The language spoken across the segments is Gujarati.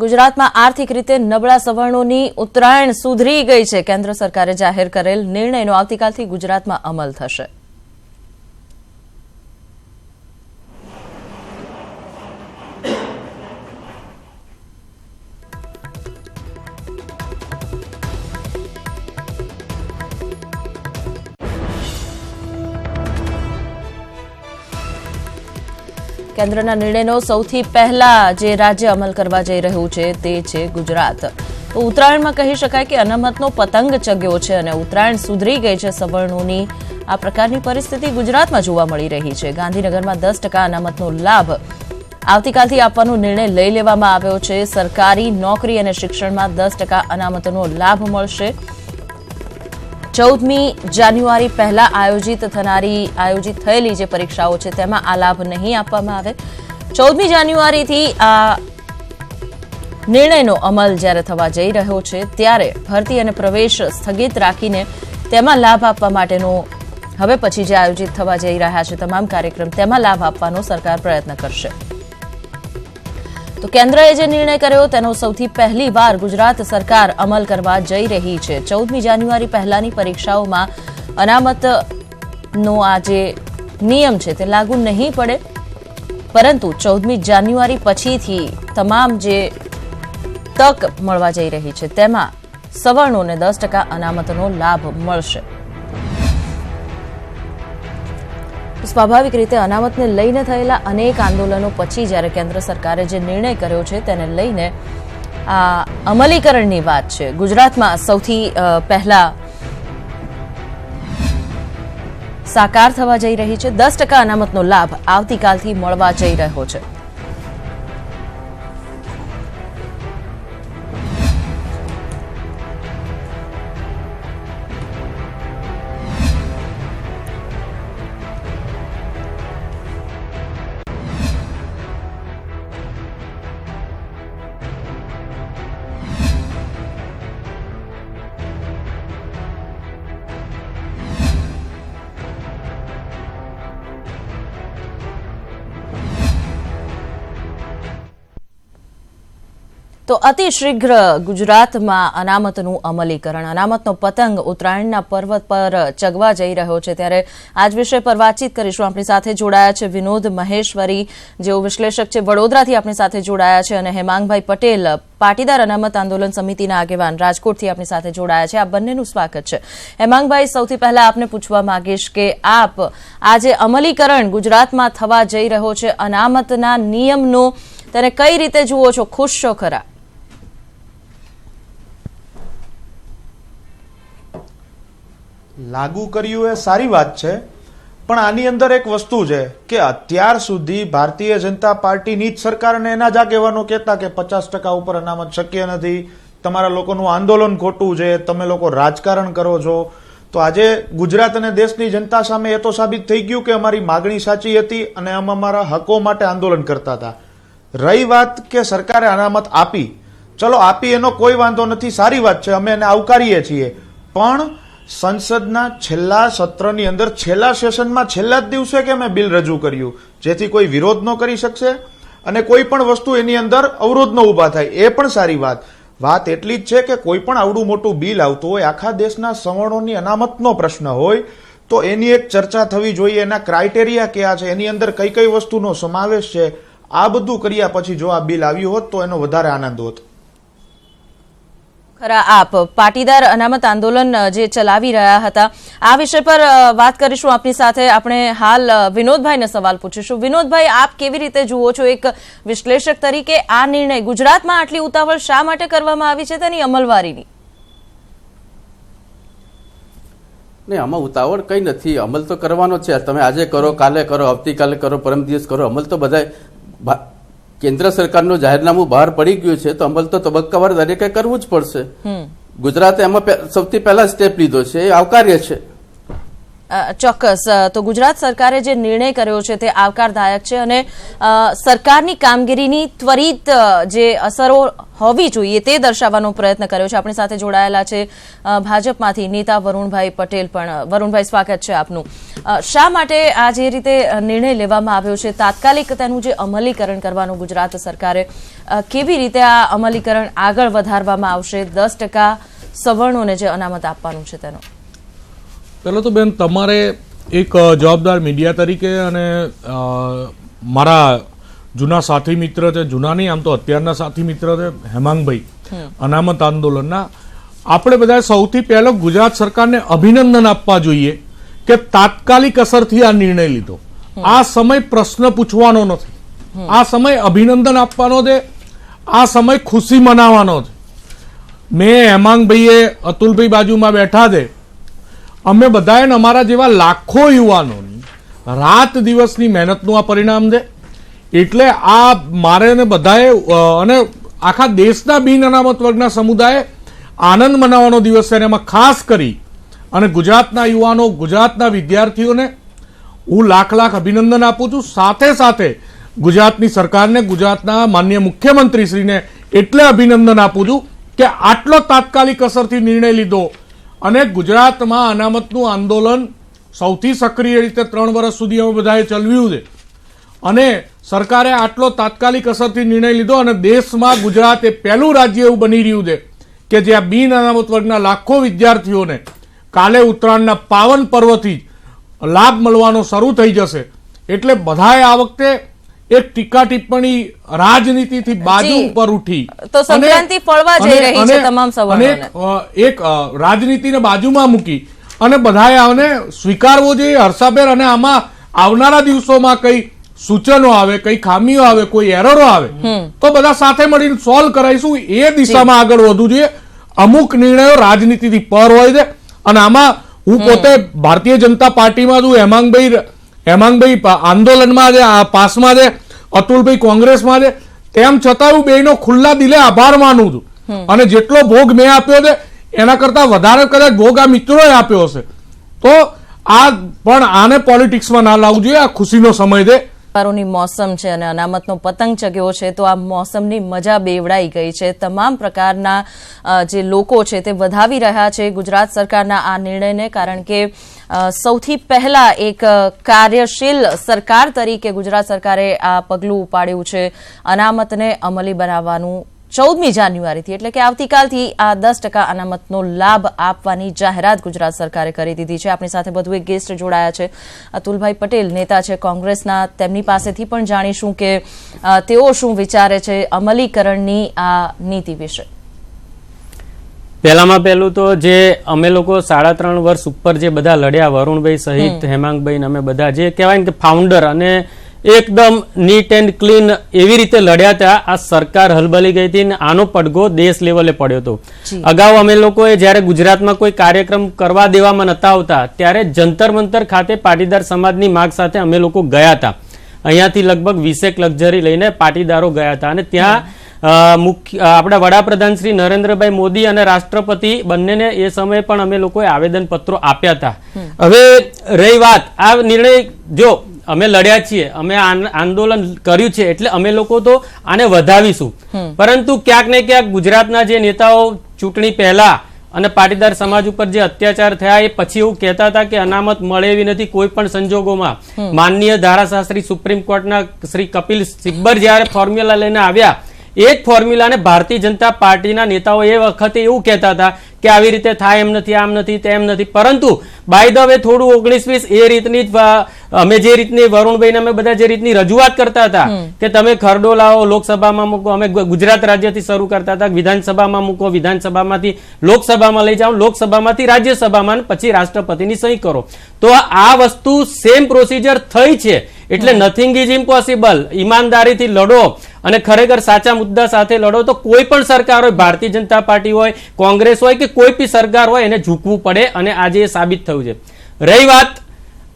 ગુજરાતમાં આર્થિક રીતે નબળા સવર્ણોની ઉત્તરાયણ સુધરી ગઈ છે। કેન્દ્ર સરકારે જાહેર કરેલ નિર્ણયનો આવતીકાલથી ગુજરાતમાં અમલ થશે। કેન્દ્રના નિર્ણયનો સૌથી પહેલા જે રાજ્ય અમલ કરવા જઈ રહ્યું છે તે છે ગુજરાત। તો ઉત્તરાયણમાં કહી શકાય કે અનામતનો પતંગ ચગ્યો છે અને ઉત્તરાયણ સુધરી ગઈ છે સવર્ણોની। આ પ્રકારની પરિસ્થિતિ ગુજરાતમાં જોવા મળી રહી છે। ગાંધીનગરમાં 10% અનામતનો લાભ આવતીકાલથી આપવાનો નિર્ણય લઈ લેવામાં આવ્યો છે। સરકારી નોકરી અને શિક્ષણમાં 10% અનામતનો લાભ મળશે। 14મી જાન્યુઆરી પહેલા આયોજિત થયેલી જે પરીક્ષાઓ છે તેમાં આ લાભ નહીં આપવામાં આવે। 14મી જાન્યુઆરીથી આ નિર્ણયનો અમલ જ્યારે થવા જઈ રહ્યો છે ત્યારે ભરતી અને પ્રવેશ સ્થગિત રાખીને તેમાં લાભ આપવા માટેનો હવે પછી જે આયોજિત થવા જઈ રહ્યા છે તમામ કાર્યક્રમ તેમાં લાભ આપવાનો સરકાર પ્રયત્ન કરશે। તો કેન્દ્રએ જે નિર્ણય કર્યો તેનો સૌથી પહેલી વાર ગુજરાત સરકાર અમલ કરવા જઈ રહી છે। 14મી જાન્યુઆરી પહેલાની પરીક્ષાઓમાં અનામતનો આ જે નિયમ છે તે લાગુ નહીં પડે, પરંતુ 14મી જાન્યુઆરી પછીથી તમામ જે તક મળવા જઈ રહી છે તેમાં સવર્ણોને 10% અનામતનો લાભ મળશે। સ્વાભાવિક રીતે અનામતને લઈને થયેલા અનેક આંદોલનો પછી જ્યારે કેન્દ્ર સરકારે જે નિર્ણય કર્યો છે તેને લઈને આ અમલીકરણની વાત છે। ગુજરાતમાં સૌથી પહેલા સાકાર થવા જઈ રહી છે। 10% અનામતનો લાભ આવતીકાલથી મળવા જઈ રહ્યો છે। તો અતિ શીઘ્ર ગુજરાતમાં અનામતનું અમલીકરણ, અનામતનો પતંગ ઉત્તરાયણના પર્વ પર ચગવા જઈ રહ્યો છે ત્યારે આજ વિષય પર વાતચીત કરીશું। આપણી સાથે જોડાયા છે વિનોદ મહેશ્વરી, જેઓ વિશ્લેષક છે, વડોદરાથી આપણી સાથે જોડાયા છે, અને હેમાંગભાઈ પટેલ, પાટીદાર અનામત આંદોલન સમિતિના આગેવાન, રાજકોટથી આપણી સાથે જોડાયા છે। આ બંનેનું સ્વાગત છે। હેમાંગભાઈ, સૌથી પહેલા આપને પૂછવા માંગીશ કે આપ આ જે અમલીકરણ ગુજરાતમાં થવા જઈ રહ્યો છે અનામતના નિયમનો, તેને કઈ રીતે જુઓ છો? ખુશ છો ખરા? લાગુ કર્યું એ સારી વાત છે, પણ આની અંદર એક વસ્તુ છે કે અત્યાર સુધી ભારતીય જનતા પાર્ટીની જ સરકારને એના જ આગેવાનો કહેતા કે 50% ઉપર અનામત શક્ય નથી, તમારા લોકોનું આંદોલન ખોટું છે, તમે લોકો રાજકારણ કરો છો। તો આજે ગુજરાત અને દેશની જનતા સામે એ તો સાબિત થઈ ગયું કે અમારી માગણી સાચી હતી અને અમે અમારા હકો માટે આંદોલન કરતા હતા। રહી વાત કે સરકારે અનામત આપી, ચલો આપી એનો કોઈ વાંધો નથી, સારી વાત છે, અમે એને આવકારીએ છીએ, પણ સંસદના છેલ્લા સત્રની અંદર છેલ્લા સેશનમાં છેલ્લા જ દિવસે કે મેં બિલ રજૂ કર્યું જેથી કોઈ વિરોધ ન કરી શકશે અને કોઈ પણ વસ્તુ એની અંદર અવરોધ ન ઉભા થાય, એ પણ સારી વાત। વાત એટલી જ છે કે કોઈ પણ આવડું મોટું બિલ આવતું હોય, આખા દેશના સવર્ણોની અનામતનો પ્રશ્ન હોય, તો એની એક ચર્ચા થવી જોઈએ, એના ક્રાઇટેરિયા કયા છે, એની અંદર કઈ કઈ વસ્તુનો સમાવેશ છે, આ બધું કર્યા પછી જો આ બિલ આવ્યું હોત તો એનો વધારે આનંદ હોત। ખરા, આપ પાટીદાર અનામત આંદોલન જે ચલાવી રહ્યા હતા આ વિષય પર વાત કરીશું આપની સાથે। આપણે હાલ વિનોદભાઈને સવાલ પૂછીશું। વિનોદભાઈ, આપ કેવી રીતે જુઓ છો એક વિશ્લેષક તરીકે આ નિર્ણય ગુજરાતમાં આટલી ઉતાવળ શા માટે કરવામાં આવી છે તેની અમલવારીની? નહીં, આમાં ઉતાવળ કઈ નથી, અમલ તો કરવાનો છે। તમે આજે કરો, કાલે કરો, આવતીકાલે કરો, પરમ દિવસ કરો, અમલ તો બધા કેન્દ્ર સરકારનું જાહેરનામું બહાર પડી ગયું છે તો અમલ તો તબક્કાવાર દરેકે કરવું જ પડશે। ગુજરાતે એમાં સૌથી પહેલા સ્ટેપ લીધો છે, એ આવકાર્ય છે। ચોક્કસ, તો ગુજરાત સરકારે જે નિર્ણય કર્યો છે તે આવકારદાયક છે અને સરકારની કામગીરીની ત્વરિત જે અસરો હોવી જોઈએ તે દર્શાવવાનો પ્રયત્ન કર્યો છે। આપણી સાથે જોડાયેલા છે ભાજપમાંથી નેતા વરુણભાઈ પટેલ પણ। વરુણભાઈ, સ્વાગત છે આપનું। શા માટે આ જે રીતે નિર્ણય લેવામાં આવ્યો છે, તાત્કાલિક તેનું જે અમલીકરણ કરવાનું ગુજરાત સરકારે, કેવી રીતે આ અમલીકરણ આગળ વધારવામાં આવશે? 10% સવર્ણોને જે અનામત આપવાનું છે તેનો. પહેલો તો બેન, તમારે એક જવાબદાર મીડિયા તરીકે અને મારા જૂના સાથી મિત્ર છે, જૂના નહીં આમ તો અત્યારના સાથી મિત્ર છે હેમાંગભાઈ અનામત આંદોલનના, આપણે બધા સૌથી પહેલો ગુજરાત સરકારને અભિનંદન આપવા જોઈએ કે તાત્કાલિક અસરથી આ નિર્ણય લીધો. આ સમય પ્રશ્ન પૂછવાનો નથી, આ સમય અભિનંદન આપવાનો છે, આ સમય ખુશી મનાવવાનો છે. મેં હેમાંગભાઈએ અતુલભાઈ બાજુમાં બેઠા છે, અમે બધાએ અમારા જેવા લાખો યુવાનોની રાત દિવસની મહેનતનું આ પરિણામ છે. એટલે આ મારે ને બધાએ અને આખા દેશના બિન અનામત વર્ગના સમુદાયે આનંદ મનાવવાનો દિવસ છે. એમાં ખાસ કરી અને ગુજરાતના યુવાનો, ગુજરાતના વિદ્યાર્થીઓને હું લાખ અભિનંદન આપું છું. સાથે સાથે ગુજરાતની સરકારને, ગુજરાતના માનનીય મુખ્યમંત્રીશ્રીને એટલે અભિનંદન આપું છું કે આટલો તાત્કાલિક અસરથી નિર્ણય લીધો અને ગુજરાતમાં અનામતનું આંદોલન સૌથી સક્રિય રીતે 3 વર્ષ સુધી અમે બધાએ ચલાવ્યું છે અને સરકારે આટલો તાત્કાલિક અસરથી નિર્ણય લીધો અને દેશમાં ગુજરાત એ પહેલું રાજ્ય એવું બની રહ્યું છે કે જ્યાં બિન અનામત વર્ગના લાખો વિદ્યાર્થીઓને કાલે ઉત્તરાયણના પાવન પર્વથી લાભ મળવાનો શરૂ થઈ જશે. એટલે બધાએ આ વખતે એક ટીકા ટિપ્પણી રાજનીતિથી બાજુ ઉપર ઉઠી તો સંક્રાંતિ ફળવા જઈ રહી છે તમામ સવર્ણોને, એક રાજનીતિને બાજુમાં મૂકી અને બધાએ આને સ્વીકારવો જોઈએ હર્ષાભેર. અને આમાં આવનારા દિવસોમાં કઈ સૂચનો આવે, કઈ ખામીઓ આવે, કોઈ એરરો આવે તો બધા સાથે મળીને સોલ્વ કરાઈશું. એ દિશામાં આગળ વધવું જોઈએ. અમુક નિર્ણયો રાજનીતિથી પર હોય છે અને આમાં હું પોતે ભારતીય જનતા પાર્ટીમાં છું, હેમાંગભાઈ આંદોલનમાં છે, પાસમાં છે, અતુલભાઈ કોંગ્રેસમાં છે, તેમ છતાં હું બેનો ખુલ્લા દિલે આભાર માનું છું. અને જેટલો ભોગ મેં આપ્યો છે એના કરતા વધારે કદાચ ભોગ આ મિત્રોએ આપ્યો હશે. તો આ પણ આને પોલિટિક્સમાં ના લાવવું જોઈએ. આ ખુશીનો સમય છે, તહેવારોની મોસમ છે અને અનામતનો પતંગ ચગ્યો છે, તો આ મોસમની મજા બેવડાઈ ગઈ છે. તમામ પ્રકારના જે લોકો છે તે વધાવી રહ્યા છે ગુજરાત સરકારના આ નિર્ણયને, કારણ કે સૌથી પહેલા એક કાર્યશીલ સરકાર તરીકે ગુજરાત સરકારે આ પગલું ઉપાડ્યું છે અનામતને અમલી બનાવવાનું. 14મી જાન્યુઆરીથી એટલે કે આવતીકાલથી આ 10% અનામતનો લાભ આપવાની જાહેરાત ગુજરાત સરકારે કરી દીધી છે. આપણી સાથે વધુ એક ગેસ્ટ જોડાયા છે, અતુલભાઈ પટેલ, નેતા છે કોંગ્રેસના. તેમની પાસેથી પણ જાણીશું કે તેઓ શું વિચારે છે અમલીકરણની આ નીતિ વિશે. પહેલામાં પહેલું તો જે અમે લોકો 3.5 વર્ષ ઉપર જે બધા લડ્યા, વરુણભાઈ સહિત હેમાંગભાઈ, અમે બધા જે કહેવાય ને કે ફાઉન્ડર અને એકદમ નીટ એન્ડ ક્લીન એવી રીતે લડ્યા હતા. આ સરકાર હલબલી ગઈ હતી અને આનો પડઘો દેશ લેવલે પડ્યો હતો. અગાઉ અમે લોકોએ જયારે ગુજરાતમાં કોઈ કાર્યક્રમ કરવા દેવામાં નતા આવતા ત્યારે જંતર મંતર ખાતે પાટીદાર સમાજની માંગ સાથે અમે લોકો ગયા હતા. અહીંયાથી લગભગ 20 લક્ઝરી લઈને પાટીદારો ગયા હતા અને ત્યાં આપણા વડાપ્રધાન શ્રી નરેન્દ્રભાઈ મોદી અને રાષ્ટ્રપતિ બંનેને એ સમયે પણ અમે લોકોએ આવેદન પત્રો આપ્યા હતા. હવે રહી વાત આ નિર્ણય, જો અમે લડ્યા છીએ, અમે આંદોલન કર્યું છે એટલે અમે લોકો તો આને વધાવીશું, પરંતુ ક્યાંક ને ક્યાંક ગુજરાતના જે નેતાઓ ચૂંટણી પહેલા અને પાટીદાર સમાજ ઉપર જે અત્યાચાર થયા એ પછી એવું કહેતા હતા કે અનામત મળે એવી નથી કોઈ પણ સંજોગોમાં. માનનીય ધારાશાસ્ત્રી સુપ્રીમ કોર્ટના શ્રી કપિલ સિબ્બર જયારે ફોર્મ્યુલા લઈને આવ્યા, એ જ ફોર્મ્યુલાને ભારતીય જનતા પાર્ટીના નેતાઓ એ વખતે એવું કહેતા હતા કે આવી રીતે થાય એમ નથી, આમ નથી, તેમ નથી. પરંતુ બાય ધ વે થોડું 19-20 એ રીતની જ અમે જે રીતની વરુણભાઈને અમે બધા જે રીતની રજૂઆત કરતા હતા કે તમે ખરડો લાવો, લોકસભામાં મૂકો, અમે ગુજરાત રાજ્યથી શરૂ કરતા હતા, વિધાનસભામાં મૂકો, વિધાનસભામાંથી લોકસભામાં લઈ જાઓ, લોકસભામાંથી રાજ્યસભામાં, પછી રાષ્ટ્રપતિની સહી કરો. તો આ વસ્તુ સેમ પ્રોસિજર થઈ છે. એટલે નથિંગ ઇઝ ઇમ્પોસિબલ. ઈમાનદારીથી લડો અને ખરેખર સાચા મુદ્દા સાથે લડો તો કોઈ પણ સરકાર હોય, ભારતીય જનતા પાર્ટી હોય, કોંગ્રેસ હોય કે કોઈ પણ સરકાર હોય, એને ઝૂકવું પડે અને આજે એ સાબિત થયું છે. રહી વાત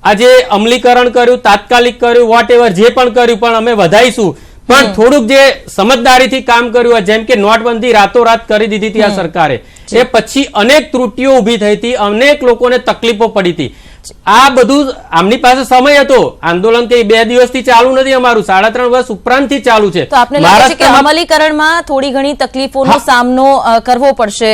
આજે અમલીકરણ કર્યું, તાત્કાલિક કર્યું, વોટ એવર જે પણ કર્યું, પણ અમે વધાઈશું. પણ થોડુંક જે સમજદારીથી કામ કર્યું હોય, જેમ કે નોટબંધી રાતોરાત કરી દીધી હતી આ સરકારે, એ પછી અનેક ત્રુટીઓ ઉભી થઈ હતી, અનેક લોકોને તકલીફો પડી હતી. આ બધું આમની પાસે સમય હતો. આંદોલન કે 2 દિવસથી ચાલુ નથી, અમારું 3.5 વર્ષ ઉપરાંતથી ચાલુ છે. તો આપને લાગે છે કે અમલીકરણમાં થોડી ઘણી તકલીફોનો સામનો કરવો પડશે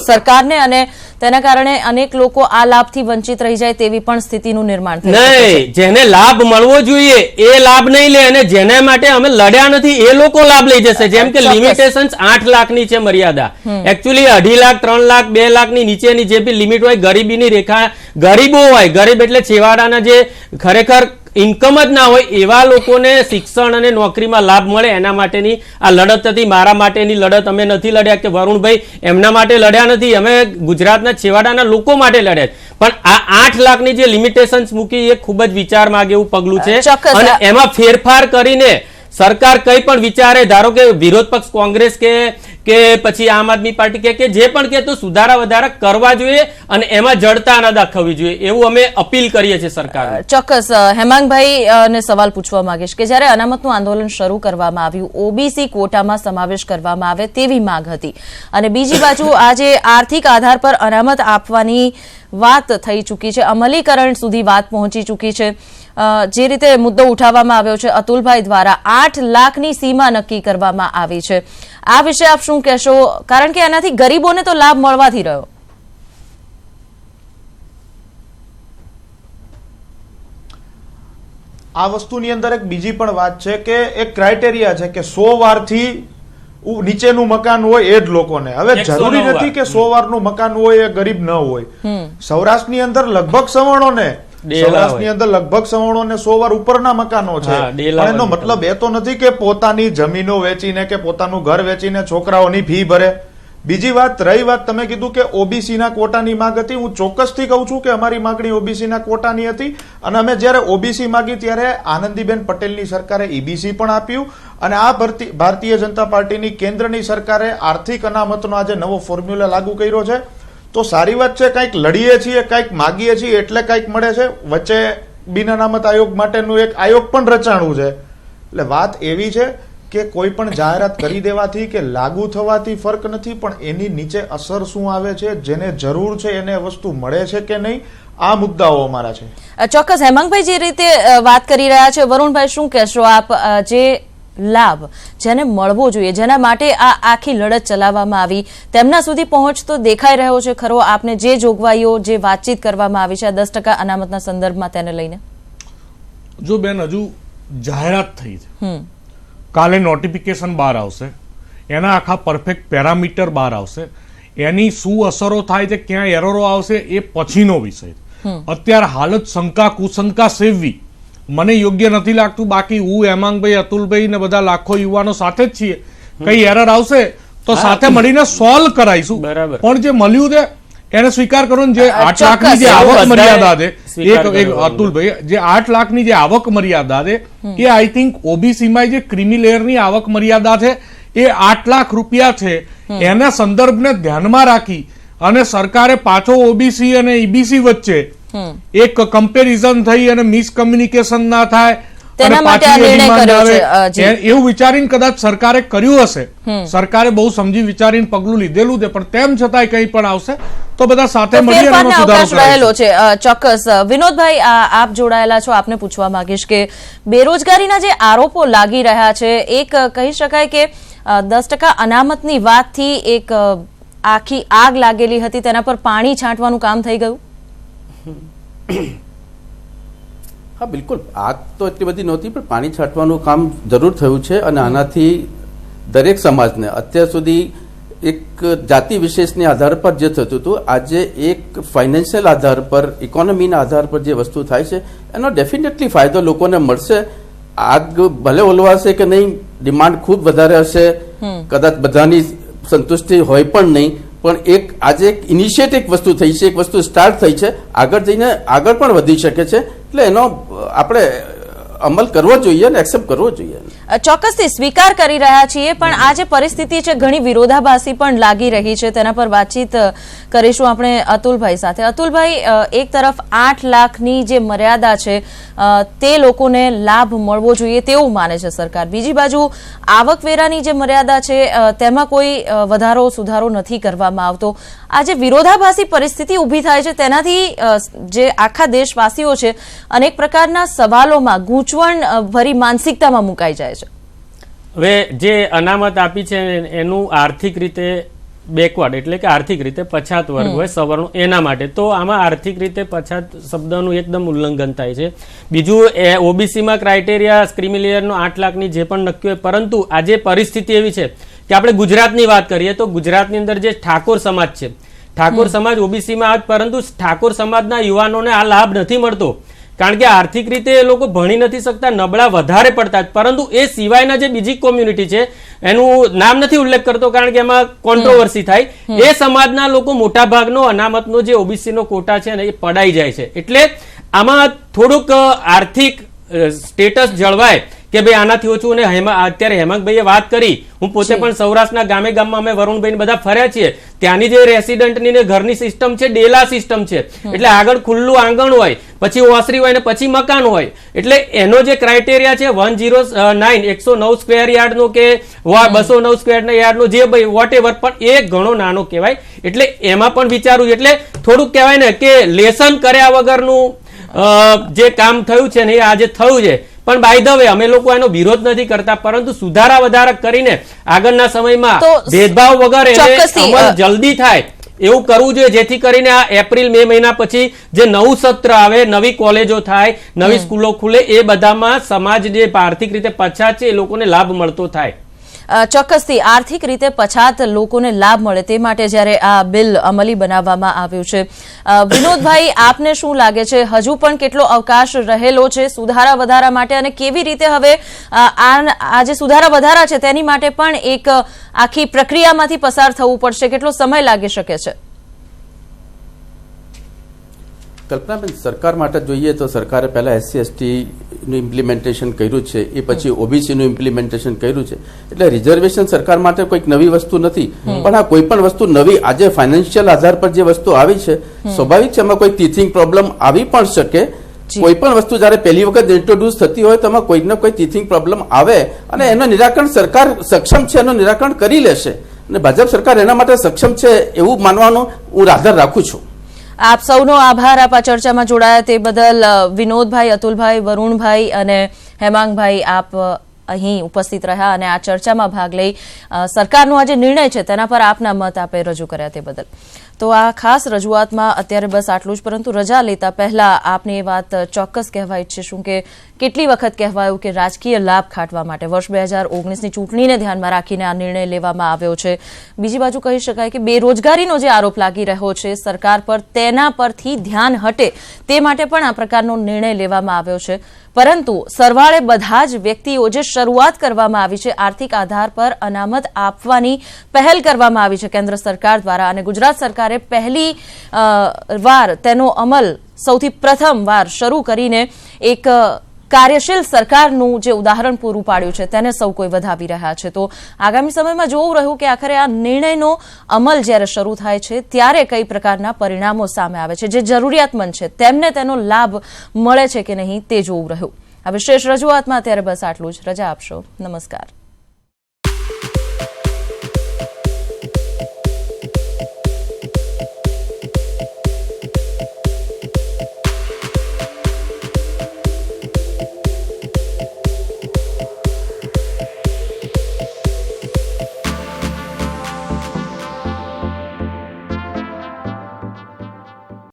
સરકારને અને તેના કારણે અનેક લોકો આ લાભથી વંચિત રહી જાય તેવી પણ સ્થિતિનું નિર્માણ થયું નહીં, જેને લાભ મળવો જોઈએ એ લાભ નહીં લે, અને જેને માટે અમે લડ્યા નથી એ લોકો લાભ લઈ જશે. જેમ કે લિમિટેશન 8 લાખની છે મર્યાદા, એકચ્યુઅલી 2.5 લાખ 3 લાખ 2 લાખની નીચેની જે બી લિમિટ હોય, ગરીબીની રેખા, ગરીબો હોય, ગરીબ એટલે છેવાડાના જે ખરેખર ઇન્કમ જ ના હોય એવા લોકોને શિક્ષણ અને નોકરીમાં લાભ મળે એના માટેની આ લડત હતી. મારા માટેની લડત અમે નથી લડ્યા કે વરુણભાઈ એમના માટે લડ્યા નથી, અમે ગુજરાતના છેવાડાના લોકો માટે લડ્યા. પણ આ 8 લાખની જે લિમિટેશન્સ મૂકી એ ખૂબ જ વિચાર માંગે એવું પગલું છે, અને એમાં ફેરફાર કરીને સરકાર કઈ પણ વિચારે, ધારો કે વિરોધ પક્ષ કોંગ્રેસ કે પછી આમ આદમી પાર્ટી કે જે પણ કે તો સુધારા વધારા કરવા જોઈએ અને એમાં જડતા ના દાખવવી જોઈએ એવું અમે અપીલ કરીએ છીએ સરકારને. ચોક્કસ. હેમાંગભાઈ ને સવાલ પૂછવા માંગીશ કે જ્યારે અનામતનું આંદોલન શરૂ કરવામાં આવ્યું, ઓબીસી કોટામાં સમાવેશ કરવામાં આવે તેવી માંગ હતી, અને બીજી બાજુ આજે આર્થિક આધાર પર અનામત આપવાની વાત થઈ ચૂકી છે, અમલીકરણ સુધી વાત પહોંચી ચૂકી છે. જે રીતે મુદ્દો ઉઠાવવામાં આવ્યો છે અતુલભાઈ દ્વારા, 8 લાખની સીમા નક્કી કરવામાં આવી છે, આ વિશે આપ શું કહેશો? કારણ કે એનાથી ગરીબોને તો લાભ મળવાથી રહ્યો. આ વસ્તુની અંદર એક બીજી પણ વાત છે કે એક ક્રાઇટેરિયા છે કે 100 વારથી નીચેનું મકાન હોય એ જ લોકોને. હવે જરૂરી નથી કે 100 વારનું મકાન હોય એ ગરીબ ન હોય. સૌરાષ્ટ્રની અંદર લગભગ સવર્ણોને 100 વાર ઉપરના મકાનો છે. પણ એનો મતલબ એ તો નથી કે પોતાની જમીનો વેચીને કે પોતાનું ઘર વેચીને છોકરાઓની ફી ભરે. બીજી વાત, રહી વાત તમે કીધું કે ઓબીસી ના કોટાની માંગ હતી, હું ચોક્કસથી કહું છું કે અમારી માંગણી ઓબીસી ના કોટાની હતી, અને અમે જ્યારે ઓબીસી માંગી ત્યારે આનંદીબેન પટેલની સરકારે ઈબીસી પણ આપ્યું, અને આ ભારતીય જનતા પાર્ટીની કેન્દ્રની સરકારે આર્થિક અનામતનો આજે નવો ફોર્મ્યુલા લાગુ કર્યો છે. તો સારી વાત છે, કંઈક લડીએ છીએ, કંઈક માગીએ છીએ એટલે કંઈક મળે છે. વચ્ચે બિન અનામત આયોગ માટેનું એક આયોગ પણ રચાણું છે. એટલે વાત એવી છે કે કોઈ પણ જાહેરાત કરી દેવાથી કે લાગુ થવાથી ફરક નથી, પણ એની નીચે અસર શું આવે છે, જેને જરૂર છે એને વસ્તુ મળે છે કે નહીં, આ મુદ્દાઓ અમારા છે. ચોક્કસ. હેમાંગભાઈ જે રીતે વાત કરી રહ્યા છે, વરુણભાઈ શું કહેશો આપ? જે લાભ જેને મળવો જોઈએ, જેના માટે આ આખી લડત ચલાવવામાં આવી, તેમના સુધી પહોંચતો દેખાઈ રહ્યો છે ખરો આપને? જે જોગવાઈઓ, જે વાતચીત કરવામાં આવી છે આ 10% અનામતના સંદર્ભમાં, તેને લઈને જો બેન હજુ જાહેરાત થઈ છે, કાલે નોટિફિકેશન બહાર આવશે, એના આખા પરફેક્ટ પેરામીટર બહાર આવશે, એની શું અસરો થાય છે, ક્યાં એરરો આવશે એ પછીનો વિષય છે. અત્યારે હાલત શંકા કુશંકા સેવવી મને યોગ્ય નથી લાગતું. બાકી હું હેમાંગભાઈ, અતુલભાઈ ને બધા લાખો યુવાનો સાથે જ છીએ. કઈ એરર આવશે તો સાથે મળીને સોલ્વ કરાઈશું. પણ જે મળ્યું છે એને સ્વીકાર કરો ને. જે 8 લાખની જે આવક મર્યાદા છે, એક અતુલભાઈ, જે 8 લાખની જે આવક મર્યાદા છે એ આઈ થિંક ઓબીસીમાં જે ક્રિમી લેયરની આવક મર્યાદા છે એ 8 લાખ રૂપિયા છે. એના સંદર્ભને ધ્યાનમાં રાખી અને સરકારે પાછો ઓબીસી અને ઈબીસી વચ્ચે એક કમ્પેરિઝન થઈ અને મિસકમ્યુનિકેશન ના થાય તેના માટે આ નિર્ણય કર્યો છે. એવું વિચારીને કદાચ સરકારે કર્યું હશે. સરકારે બહુ સમજી વિચારીને પગલું લીધેલું છે, પણ તેમ છતાંય કંઈ પણ આવશે તો બધા સાથે મળીને એનો સુધારો રહેલો છે. ચોક્કસ. વિનોદભાઈ, આપ જોડાયેલા છો, આપને પૂછવા માંગીશ કે બેરોજગારીના જે આરોપો લાગી રહ્યા છે, એક કહી શકાય કે 10% અનામતની વાતથી એક આખી આગ લાગેલી હતી, તેના પર પાણી છાંટવાનું કામ થઈ ગયું. હા બિલકુલ, આગ તો એટલી બધી નહોતી, પણ પાણી છાંટવાનું કામ જરૂર થયું છે. અને આનાથી દરેક સમાજને અત્યાર સુધી એક જાતિ વિશેષની આધાર પર જે થતું હતું, આજે એક ફાઇનાન્શિયલ આધાર પર, ઇકોનોમીના આધાર પર જે વસ્તુ થાય છે એનો ડેફિનેટલી ફાયદો લોકોને મળશે. આગ ભલે ઓલવાશે કે નહીં, ડિમાન્ડ ખૂબ વધારે હશે, કદાચ બધાની સંતુષ્ટિ હોય પણ નહીં, પણ એક આજે એક ઇનિશિયેટિવ વસ્તુ થઈ છે, એક વસ્તુ સ્ટાર્ટ થઈ છે, આગળ જઈને આગળ પણ વધી શકે છે. એટલે એનો આપણે અમલ કરવો જોઈએ અને એક્સેપ્ટ કરવો જોઈએ. ચોક્કસથી સ્વીકાર કરી રહ્યા છીએ, પણ આ જે પરિસ્થિતિ છે ઘણી વિરોધાભાસી પણ લાગી રહી છે. તેના પર વાતચીત કરીશું આપણે અતુલભાઈ સાથે. અતુલભાઈ, એક તરફ 8 લાખની જે મર્યાદા છે તે લોકોને લાભ મળવો જોઈએ તેવું માને છે સરકાર, બીજી બાજુ આવકવેરાની જે મર્યાદા છે તેમાં કોઈ વધારો સુધારો નથી કરવામાં આવતો. આ જે વિરોધાભાસી પરિસ્થિતિ ઊભી થાય છે તેનાથી જે આખા દેશવાસીઓ છે અનેક પ્રકારના સવાલોમાં, ગૂંચવણ ભરી માનસિકતામાં મુકાઈ જાય છે. હવે જે અનામત આપી છે એનું આર્થિક રીતે બેકવર્ડ એટલે કે આર્થિક રીતે પછાત વર્ગ હોય સવર્ણો એના માટે, તો આમાં આર્થિક રીતે પછાત શબ્દનું એકદમ ઉલ્લંઘન થાય છે. બીજું ઓબીસીમાં ક્રાઇટેરિયા ક્રિમિલિયરનો 8 લાખની જે પણ નક્કી હોય, પરંતુ આજે પરિસ્થિતિ એવી છે કે આપણે ગુજરાતની વાત કરીએ તો ગુજરાતની અંદર જે ઠાકોર સમાજ છે, ઠાકોર સમાજ ઓબીસીમાં આવે, પરંતુ ઠાકોર સમાજના યુવાનોને આ લાભ નથી મળતો કારણ કે આર્થિક રીતે એ લોકો ભણી નથી શકતા, નબળા વધારે પડતા. પરંતુ એ સિવાયના જે બીજી કોમ્યુનિટી છે એનું નામ નથી ઉલ્લેખ કરતો કારણ કે એમાં કોન્ટ્રોવર્સી થાય, એ સમાજના લોકો મોટા ભાગનો અનામતનો જે ઓબીસી નો કોટા છે ને એ પડાઈ જાય છે. એટલે આમાં થોડુંક આર્થિક સ્ટેટસ જળવાય કે ભાઈ આનાથી ઓછું. અને અત્યારે હેમાંગભાઈએ વાત કરી, હું પોતે પણ સૌરાષ્ટ્રના ગામે ગામમાં અમે વરુણભાઈ બધા ફર્યા છીએ, ત્યાંની જે રેસિડન્ટની ને ઘરની સિસ્ટમ છે ડેલા સિસ્ટમ છે, એટલે આગળ ખુલ્લું આંગણ હોય, પછી ઓસરી હોય ને પછી મકાન હોય. એટલે એનો જે ક્રાઇટેરિયા છે 109 સ્ક્વેર યાર્ડનો કે 209 સ્ક્વેર યાર્ડનો જે ભાઈ વોટ એવર, પણ એ ઘણો નાનો કહેવાય. એટલે એમાં પણ વિચારવું, એટલે થોડુંક કહેવાય ને કે લેસન કર્યા વગરનું જે કામ થયું છે ને એ આજે થયું છે. પણ બાય ધ વે અમે લોકો એનો વિરોધ નથી કરતા, પરંતુ સુધારા વધારા કરીને આગળના સમયમાં ભેદભાવ વગર અમલ જલ્દી થાય એવું કરવું જોઈએ, જેથી કરીને આ એપ્રિલ મે મહિના પછી જે નવું સત્ર આવે, નવી કોલેજો થાય, નવી સ્કૂલો ખુલે, એ બધામાં સમાજ જે આર્થિક રીતે પછાત છે એ લોકોને લાભ મળતો થાય. ચોક્કસથી આર્થિક રીતે પછાત લોકોને લાભ મળે તે માટે જ્યારે આ બિલ અમલી બનાવવામાં આવ્યું છે. વિનોદભાઈ, આપને શું લાગે છે, હજુ પણ કેટલો અવકાશ રહેલો છે સુધારા વધારા માટે, અને કેવી રીતે હવે આ જે સુધારા વધારા છે તેની માટે પણ એક આખી પ્રક્રિયામાંથી પસાર થવું પડશે, કેટલો સમય લાગી શકે છે? કલ્પનાબેન, સરકાર માટે જોઈએ તો સરકારે પહેલા SC/ST નું ઇમ્પ્લિમેન્ટેશન કર્યું છે, એ પછી ઓબીસી નું ઇમ્પ્લિમેન્ટેશન કર્યું છે. એટલે રિઝર્વેશન સરકાર માટે કોઈક નવી વસ્તુ નથી, પણ આ કોઈ પણ વસ્તુ નવી આજે ફાઇનાન્શિયલ આધાર પર જે વસ્તુ આવી છે, સ્વાભાવિક છે એમાં કોઈ ટીચિંગ પ્રોબ્લેમ આવી પણ શકે. કોઈ પણ વસ્તુ જયારે પહેલી વખત ઇન્ટ્રોડ્યુસ થતી હોય તો એમાં કોઈને કોઈ ટીચિંગ પ્રોબ્લેમ આવે, અને એનું નિરાકરણ સરકાર સક્ષમ છે, એનું નિરાકરણ કરી લેશે, અને ભાજપ સરકાર એના માટે સક્ષમ છે એવું માનવાનો હું આધાર રાખું છું. આપ સૌનો આભાર, આપ આ ચર્ચામાં જોડાયા તે બદલ. વિનોદભાઈ, અતુલભાઈ, વરુણભાઈ અને હેમાંગભાઈ, આપ અહીં ઉપસ્થિત રહ્યા અને આ ચર્ચામાં ભાગ લઈ સરકારનો આ જે નિર્ણય છે તેના પર આપના મત આપે રજૂ કર્યા તે બદલ. તો આ ખાસ રજૂઆતમાં અત્યારે બસ આટલું જ, પરંતુ રજા લેતા પહેલા આપને એ વાત ચોક્કસ કહેવા ઈચ્છીશું કે કેટલી વખત કહેવાયું કે રાજકીય લાભ ખાટવા માટે વર્ષ 2019ની ચૂંટણીને ધ્યાનમાં રાખીને આ નિર્ણય લેવામાં આવ્યો છે. બીજી બાજુ કહી શકાય કે બેરોજગારીનો જે આરોપ લાગી રહ્યો છે સરકાર પર, તેના પરથી ધ્યાન હટે તે માટે પણ આ પ્રકારનો નિર્ણય લેવામાં આવ્યો છે. પરંતુ સરવાળે બધા જ વ્યક્તિઓ જે શરૂઆત કરવામાં આવી છે, આર્થિક આધાર પર અનામત આપવાની પહેલ કરવામાં આવી છે કેન્દ્ર સરકાર દ્વારા, અને ગુજરાત સરકારે પહેલી વાર તેનો અમલ સૌથી પ્રથમ વાર શરૂ કરીને એક કાર્યશીલ સરકારનું જે ઉદાહરણ પૂરું પાડ્યું છે તેને સૌ કોઈ વધાવી રહ્યા છે. તો આગામી સમયમાં જોવું રહ્યું કે આખરે આ નિર્ણયનો અમલ જ્યારે શરૂ થાય છે ત્યારે કઈ પ્રકારના પરિણામો સામે આવે છે, જે જરૂરિયાતમંદ છે તેમને તેનો લાભ મળે છે કે નહીં તે જોવું રહ્યું. આ વિશેષ રજૂઆતમાં અત્યારે બસ આટલું જ. રજા આપશો. નમસ્કાર.